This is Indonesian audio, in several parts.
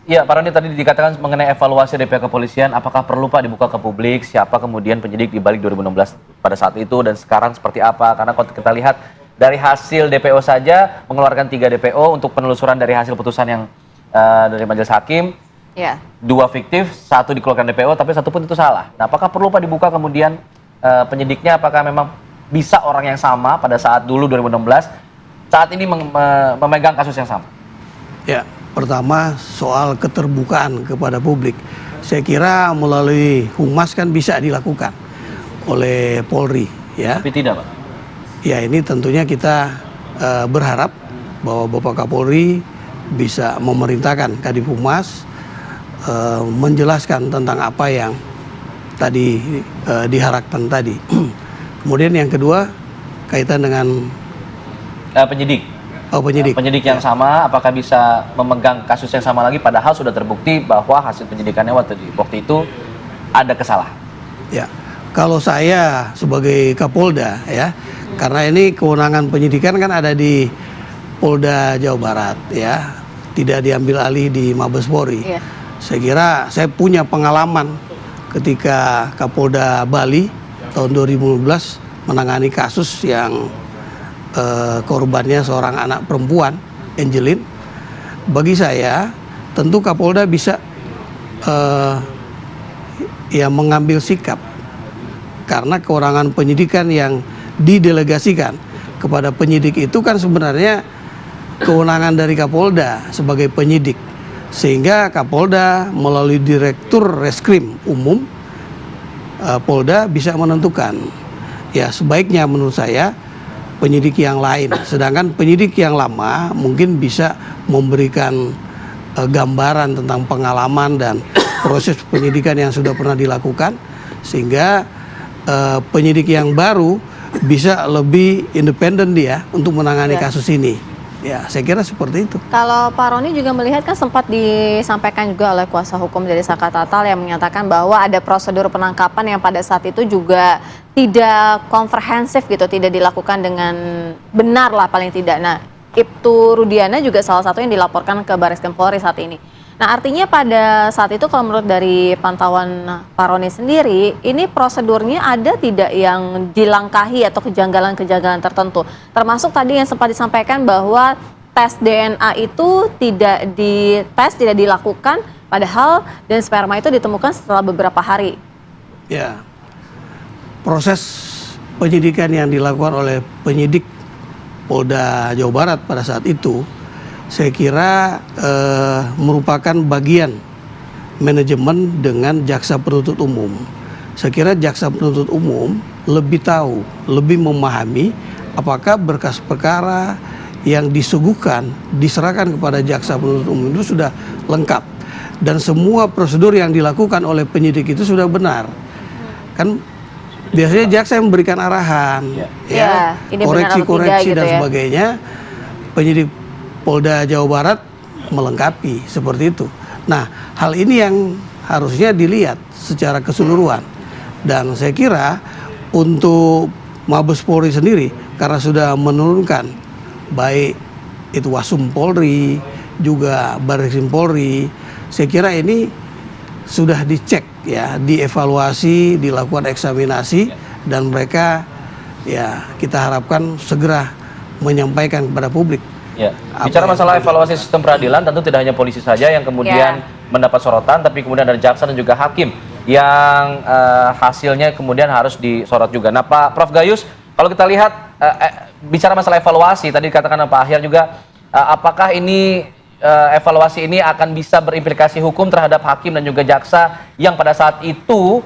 Iya, Pak Roni, tadi dikatakan mengenai evaluasi dari pihak kepolisian, apakah perlu Pak dibuka ke publik siapa kemudian penyidik di balik 2016 pada saat itu dan sekarang seperti apa? Karena kalau kita lihat dari hasil DPO saja mengeluarkan 3 DPO untuk penelusuran dari hasil putusan yang dari majelis hakim, Ya. 2 fiktif, 1 dikeluarkan DPO, tapi 1 pun itu salah. Nah, apakah perlu Pak dibuka kemudian penyidiknya, apakah memang bisa orang yang sama pada saat dulu 2016, saat ini memegang kasus yang sama? Ya, pertama soal keterbukaan kepada publik. Saya kira melalui Humas kan bisa dilakukan oleh Polri, ya. Tapi tidak, Pak. Ya, ini tentunya kita berharap bahwa Bapak Kapolri bisa memerintahkan Kadif Humas menjelaskan tentang apa yang tadi diharapkan tadi. Kemudian yang kedua kaitan dengan Penyidik. penyidik. Penyidik yang sama, apakah bisa memegang kasus yang sama lagi padahal sudah terbukti bahwa hasil penyidikannya waktu itu ada kesalahan? Ya, kalau saya sebagai Kapolda, ya, karena ini kewenangan penyidikan kan ada di Polda Jawa Barat, ya, tidak diambil alih di Mabes Polri. Iya. Saya kira saya punya pengalaman ketika Kapolda Bali tahun 2015 menangani kasus yang korbannya seorang anak perempuan, Angelin. Bagi saya, tentu Kapolda bisa ya mengambil sikap karena kewenangan penyidikan yang didelegasikan kepada penyidik itu kan sebenarnya kewenangan dari Kapolda sebagai penyidik, sehingga Kapolda melalui Direktur Reskrim Umum Polda bisa menentukan. Ya, sebaiknya menurut saya penyidik yang lain, sedangkan penyidik yang lama mungkin bisa memberikan gambaran tentang pengalaman dan proses penyidikan yang sudah pernah dilakukan, sehingga penyidik yang baru bisa lebih independen dia untuk menangani kasus ini. Ya, saya kira seperti itu. Kalau Pak Roni juga melihat kan sempat disampaikan juga oleh kuasa hukum dari Saka Tatal yang menyatakan bahwa ada prosedur penangkapan yang pada saat itu juga tidak komprehensif gitu, tidak dilakukan dengan benar lah paling tidak. Nah, Ibtu Rudiana juga salah satu yang dilaporkan ke Barreskrim Polri saat ini. Nah, artinya pada saat itu kalau menurut dari pantauan Pak Roni sendiri, ini prosedurnya ada tidak yang dilangkahi atau kejanggalan-kejanggalan tertentu? Termasuk tadi yang sempat disampaikan bahwa tes DNA itu tidak dites, tidak dilakukan, padahal dan sperma itu ditemukan setelah beberapa hari. Ya, proses penyidikan yang dilakukan oleh penyidik Polda Jawa Barat pada saat itu, saya kira merupakan bagian manajemen dengan jaksa penuntut umum. Saya kira jaksa penuntut umum lebih tahu, lebih memahami apakah berkas perkara yang disuguhkan, diserahkan kepada jaksa penuntut umum itu sudah lengkap. Dan semua prosedur yang dilakukan oleh penyidik itu sudah benar. Kan biasanya jaksa yang memberikan arahan, koreksi-koreksi dan sebagainya. Penyidik Polda Jawa Barat melengkapi seperti itu. Nah, hal ini yang harusnya dilihat secara keseluruhan. Dan saya kira untuk Mabes Polri sendiri, karena sudah menurunkan baik itu Wasum Polri, juga Barreskrim Polri, saya kira ini sudah dicek, ya, dievaluasi, dilakukan eksaminasi, dan mereka, ya, kita harapkan segera menyampaikan kepada publik. Ya. Bicara masalah evaluasi sistem peradilan, tentu tidak hanya polisi saja yang kemudian mendapat sorotan, tapi kemudian ada jaksa dan juga hakim yang hasilnya kemudian harus disorot juga. Nah, Pak Prof Gayus, kalau kita lihat bicara masalah evaluasi, tadi dikatakan Pak Ahyar juga, apakah ini evaluasi ini akan bisa berimplikasi hukum terhadap hakim dan juga jaksa yang pada saat itu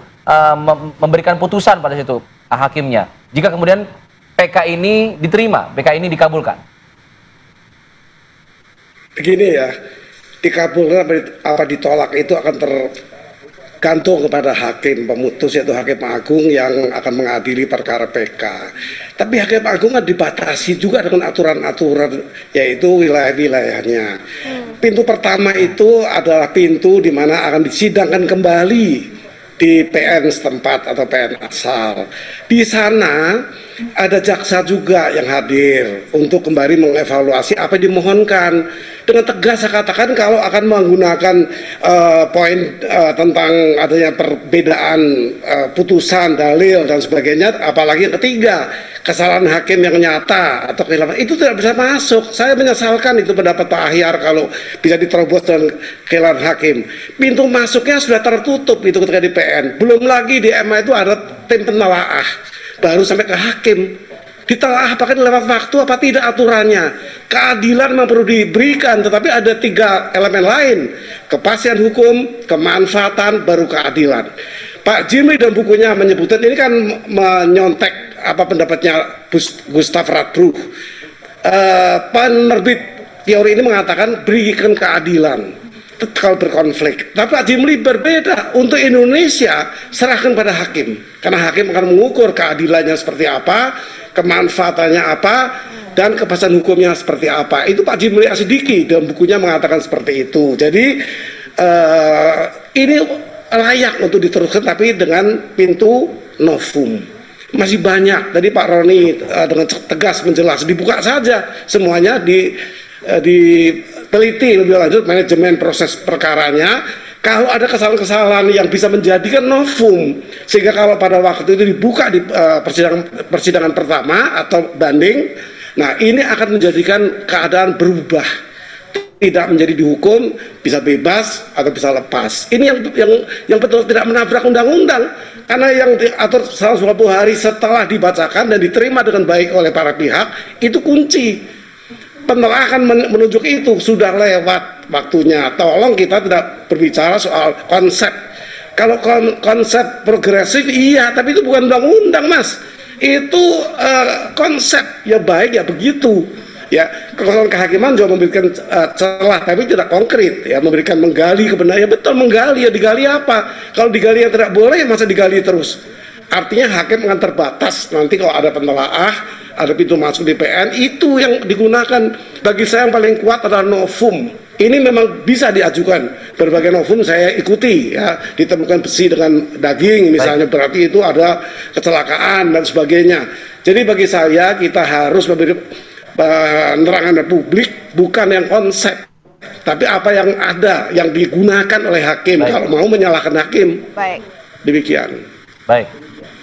memberikan putusan pada situ hakimnya, jika kemudian PK ini diterima, PK ini dikabulkan? Begini ya, dikabulkan apa ditolak itu akan tergantung kepada hakim pemutus, yaitu Hakim Agung yang akan mengadili perkara PK. Tapi Hakim Agung kan dibatasi juga dengan aturan-aturan, yaitu wilayah-wilayahnya. Pintu pertama itu adalah pintu di mana akan disidangkan kembali di PN setempat atau PN asal. Di sana ada jaksa juga yang hadir untuk kembali mengevaluasi apa yang dimohonkan. Dengan tegas saya katakan kalau akan menggunakan poin tentang adanya perbedaan putusan, dalil dan sebagainya, apalagi yang ketiga, kesalahan hakim yang nyata atau kehilangan, itu tidak bisa masuk. Saya menyesalkan itu pendapat Pak Ahyar kalau bisa diterobos dengan kehilangan hakim. Pintu masuknya sudah tertutup itu ketika di PN. Belum lagi di MA itu ada tim penelaah, baru sampai ke hakim. Ditelaah apakah lewat waktu apa tidak aturannya. Keadilan memang perlu diberikan, tetapi ada 3 elemen lain: kepastian hukum, kemanfaatan, baru keadilan. Pak Jimmy dan bukunya menyebutkan, ini kan menyontek apa pendapatnya Gustav Radbruch. Penerbit teori ini mengatakan berikan keadilan kalau berkonflik. Tapi Pak Jimli berbeda. Untuk Indonesia serahkan pada hakim, karena hakim akan mengukur keadilannya seperti apa, kemanfaatannya apa, dan kepastian hukumnya seperti apa. Itu Pak Jimli Asidiki dalam bukunya mengatakan seperti itu. Jadi ini layak untuk diteruskan, tapi dengan pintu novum. Masih banyak. Tadi Pak Roni dengan tegas menjelas, dibuka saja semuanya, diteliti lebih lanjut manajemen proses perkaranya. Kalau ada kesalahan-kesalahan yang bisa menjadikan novum, sehingga kalau pada waktu itu dibuka di persidangan pertama atau banding, nah ini akan menjadikan keadaan berubah, tidak menjadi dihukum, bisa bebas atau bisa lepas. Ini yang betul tidak menabrak undang-undang, karena yang diatur 120 hari setelah dibacakan dan diterima dengan baik oleh para pihak, itu kunci. Penelaah akan menunjuk itu sudah lewat waktunya. Tolong kita tidak berbicara soal konsep. Kalau konsep progresif iya, tapi itu bukan undang-undang, Mas. Itu konsep, ya baik ya begitu. Ya, kekosongan kehakiman juga memberikan celah, tapi tidak konkret. Ya, memberikan menggali kebenaran. Ya betul, menggali. Ya digali apa? Kalau digali yang tidak boleh, masa digali terus? Artinya hakim akan terbatas. Nanti kalau ada penelaah, ada pintu masuk di PN, itu yang digunakan. Bagi saya yang paling kuat adalah novum. Ini memang bisa diajukan. Berbagai novum saya ikuti, ya, ditemukan besi dengan daging misalnya, berarti itu ada kecelakaan dan sebagainya. Jadi bagi saya kita harus memberi penerangan publik, bukan yang konsep, tapi apa yang ada, yang digunakan oleh hakim. Kalau mau menyalahkan hakim. Demikian.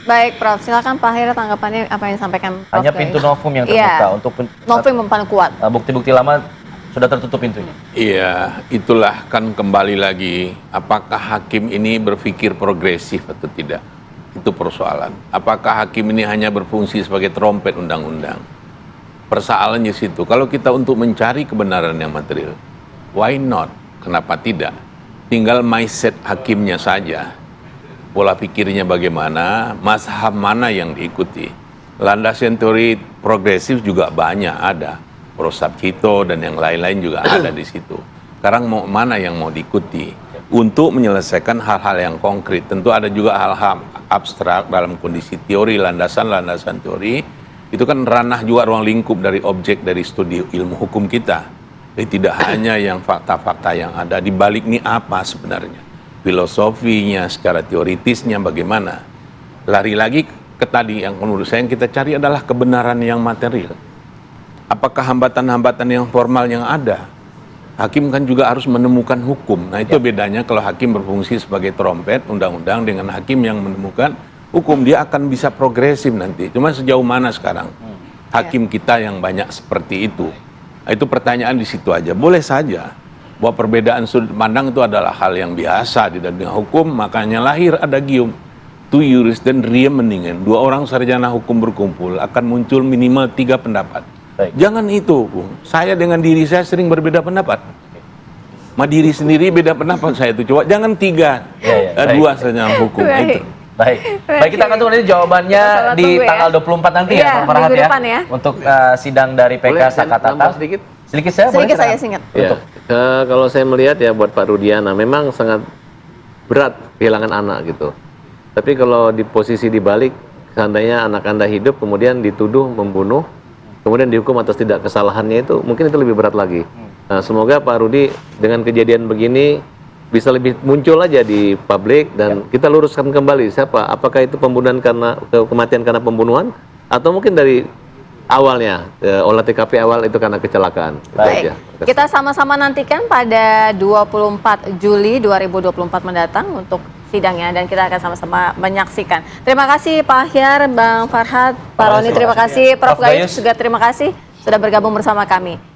Baik, Prof. Silakan Pak Ahyar, tanggapannya apa yang disampaikan Prof. Hanya pintu novum yang terbuka untuk novum yang paling kuat. Bukti-bukti lama sudah tertutup pintunya. Iya, itulah kan kembali lagi, apakah hakim ini berpikir progresif atau tidak? Itu persoalan. Apakah hakim ini hanya berfungsi sebagai trompet undang-undang? Persoalannya situ. Kalau kita untuk mencari kebenaran yang material, why not? Kenapa tidak? Tinggal mindset hakimnya saja. Pola pikirnya bagaimana, mazhab mana yang diikuti. Landasan teori progresif juga banyak ada. Prosap Cito dan yang lain-lain juga ada di situ. Sekarang mana yang mau diikuti? Untuk menyelesaikan hal-hal yang konkret. Tentu ada juga hal-hal abstrak dalam kondisi teori, landasan teori. Itu kan ranah juga ruang lingkup dari objek dari studi ilmu hukum kita. Jadi tidak hanya yang fakta-fakta yang ada. Di balik ini apa sebenarnya? Filosofinya, secara teoritisnya bagaimana. Lari lagi ke tadi yang menurut saya yang kita cari adalah kebenaran yang material. Apakah hambatan-hambatan yang formal yang ada? Hakim kan juga harus menemukan hukum. Nah itu bedanya kalau hakim berfungsi sebagai trompet undang-undang dengan hakim yang menemukan hukum. Dia akan bisa progresif nanti. Cuma sejauh mana sekarang hakim kita yang banyak seperti itu? Nah, itu pertanyaan di situ aja. Boleh saja bahwa perbedaan sudut pandang itu adalah hal yang biasa di dalam hukum, makanya lahir adagium tu juris dan riem mendingan. Dua orang sarjana hukum berkumpul akan muncul minimal 3 pendapat. Jangan itu, Bung. Saya dengan diri saya sering berbeda pendapat. Ma diri sendiri beda pendapat saya itu. Coba jangan 3, 2 sarjana hukum itu. Baik, kita akan tunggu nanti jawabannya di tanggal 24 nanti ya, Pak Farhat ya. Untuk sidang dari PK Sakatata. Sedikit saya singkat. Ya, kalau saya melihat ya buat Pak Rudiana memang sangat berat kehilangan anak gitu. Tapi kalau di posisi dibalik, seandainya anak Anda hidup kemudian dituduh membunuh, kemudian dihukum atas tidak kesalahannya itu, mungkin itu lebih berat lagi. Nah, semoga Pak Rudi dengan kejadian begini bisa lebih muncul aja di publik dan kita luruskan kembali siapa, apakah itu pembunuhan karena kematian karena pembunuhan atau mungkin dari awalnya olah TKP awal itu karena kecelakaan. Itu Baik, aja. kita sama-sama nantikan pada 24 Juli 2024 mendatang untuk sidangnya dan kita akan sama-sama menyaksikan. Terima kasih Pak Ahyar, Bang Farhad, Pak Roni, terima kasih, Prof. Gayus juga terima kasih sudah bergabung bersama kami.